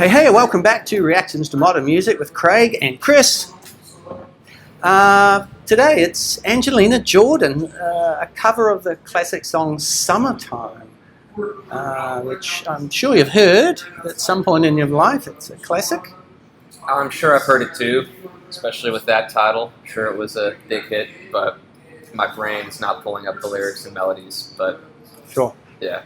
Hey, welcome back to Reactions to Modern Music with Craig and Chris. Today it's Angelina Jordan, a cover of the classic song Summertime, which I'm sure you've heard at some point in your life. It's a classic. I'm sure I've heard it too, especially with that title. I'm sure it was a big hit, but my brain's not pulling up the lyrics and melodies, but Sure. yeah.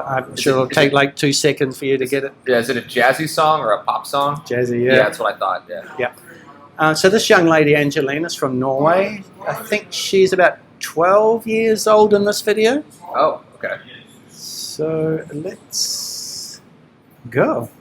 I'm sure it'll take like 2 seconds for you to get it. Yeah, is it a jazzy song or a pop song? Jazzy, yeah. Yeah, that's what I thought, yeah. So this young lady, Angelina's from Norway. I think she's about 12 years old in this video. Oh, okay. So let's go.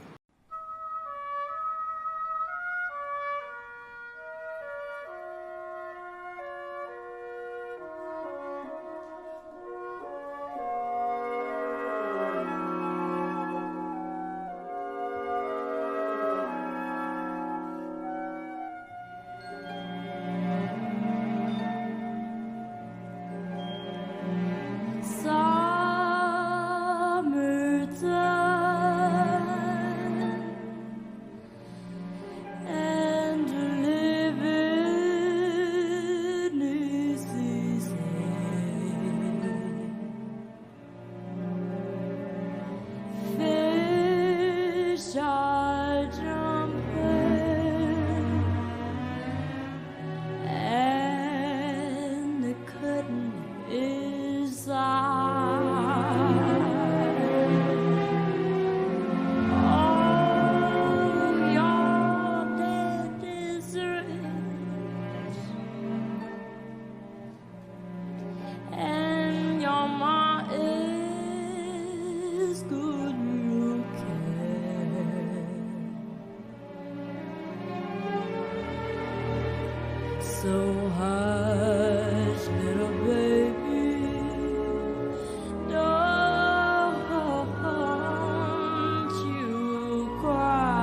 So hush, little baby, don't you cry.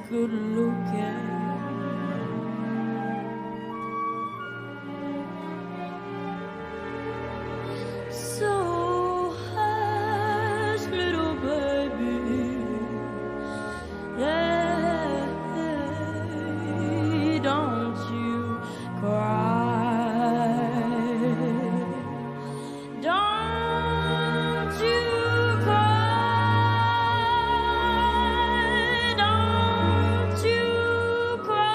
Good looking. So hush, little baby, yeah, don't you cry. Don't you cry. Don't you cry.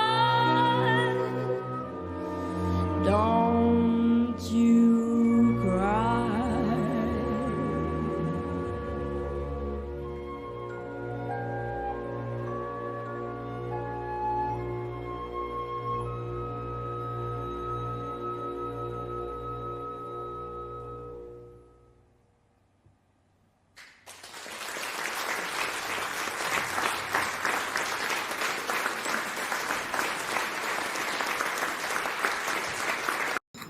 Don't you cry.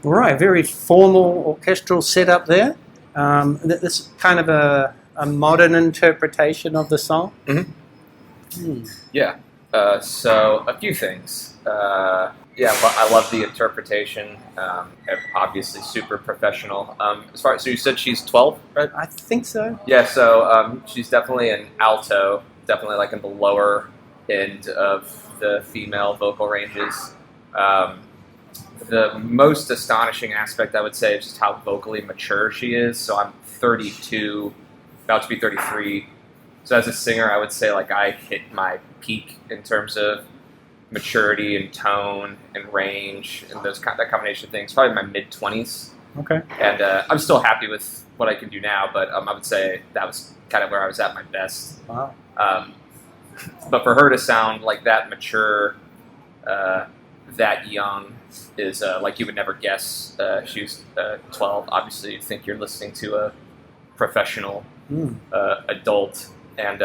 All right, very formal orchestral setup there. This is kind of a modern interpretation of the song. Yeah, so a few things. Yeah, I love the interpretation. Obviously super professional. So you said she's 12, right? I think so. Yeah, so she's definitely an alto, definitely like in the lower end of the female vocal ranges. The most astonishing aspect, I would say, is just how vocally mature she is. So I'm 32, about to be 33 So as a singer, I would say like I hit my peak in terms of maturity and tone and range and that combination of things. Probably my mid-20s, Okay. and I'm still happy with what I can do now. But I would say that was kind of where I was at my best. Wow. But for her to sound like that mature, that young, is like you would never guess. She was 12. Obviously, you'd think you're listening to a professional adult, and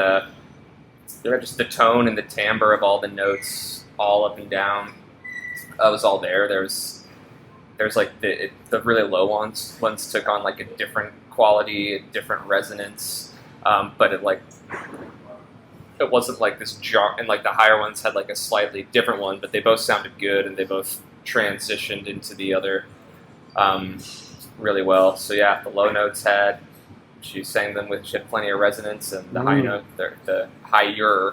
just the tone and the timbre of all the notes, all up and down, was all there. There's like the really low ones took on like a different quality, a different resonance, but it wasn't like this jar, and like the higher ones had like a slightly different one, but they both sounded good and they both transitioned into the other really well. So yeah, the low notes she sang them with, she had plenty of resonance, and the high note, the higher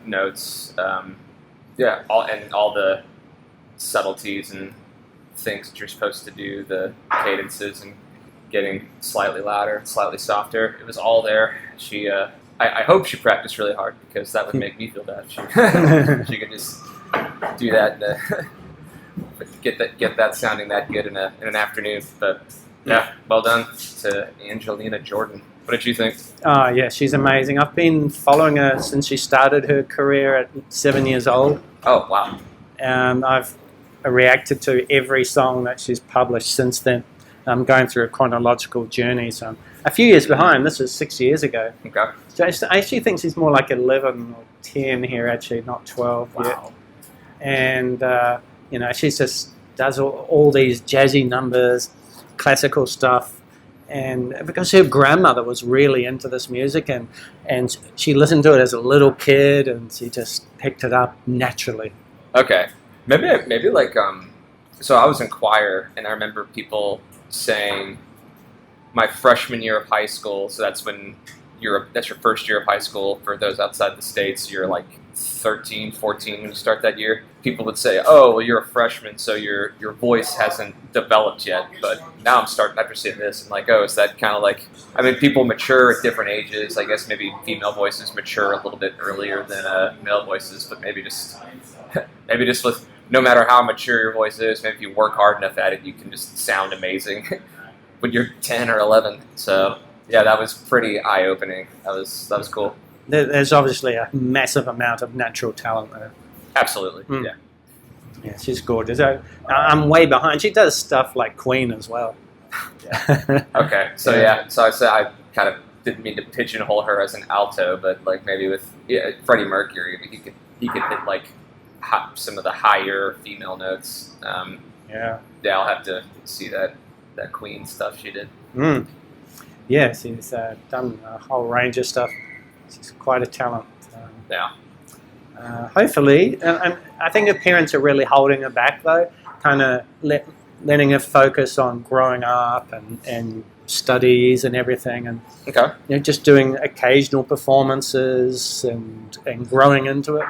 notes, all the subtleties and things that you're supposed to do, the cadences and getting slightly louder, slightly softer. It was all there. She, I hope she practiced really hard, because that would make me feel bad. She could just do that, get that sounding that good in an afternoon. But yeah, well done to Angelina Jordan. What did you think? Oh, yeah, she's amazing. I've been following her since she started her career at 7 years old. Oh, wow. I've reacted to every song that she's published since then. I'm going through a chronological journey, so I'm a few years behind. This was 6 years ago. Okay. So I actually think she's more like 11 or 10 here, actually, not 12 yet. Wow. And, she just does all these jazzy numbers, classical stuff. And because her grandmother was really into this music, and she listened to it as a little kid, and she just picked it up naturally. Okay. Maybe like, so I was in choir, and I remember people saying my freshman year of high school, so that's when that's your first year of high school. For those outside the States, you're like 13, 14 when you start that year. People would say, oh, well, you're a freshman, so your voice hasn't developed yet. But now I'm starting, after seeing this, I'm like, oh, is that kind of like, I mean, people mature at different ages. I guess maybe female voices mature a little bit earlier than male voices, but maybe just with, no matter how mature your voice is, maybe if you work hard enough at it, you can just sound amazing when you're 10 or 11. So yeah, that was pretty eye-opening. That was cool. There's obviously a massive amount of natural talent there. Absolutely, yeah. Yeah, she's gorgeous. I'm way behind. She does stuff like Queen as well. Yeah. Okay, so so I said I kind of didn't mean to pigeonhole her as an alto, but like maybe with Freddie Mercury, he could hit like some of the higher female notes. Yeah, I'll have to see that Queen stuff she did. Yeah, she's done a whole range of stuff. She's quite a talent. Hopefully, and I think her parents are really holding her back, though, kind of letting her focus on growing up and studies and everything, and just doing occasional performances and growing into it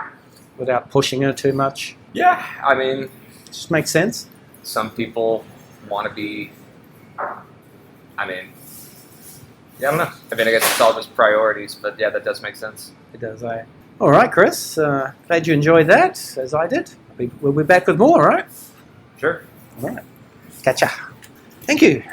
without pushing her too much. Yeah, I mean, just makes sense. Some people want to be. I mean, yeah, I don't know. I mean, I guess it's all just priorities, but yeah, that does make sense. It does, All right, Chris. Glad you enjoyed that, as I did. We'll be back with more, all right? Sure. All right. Catch ya. Thank you.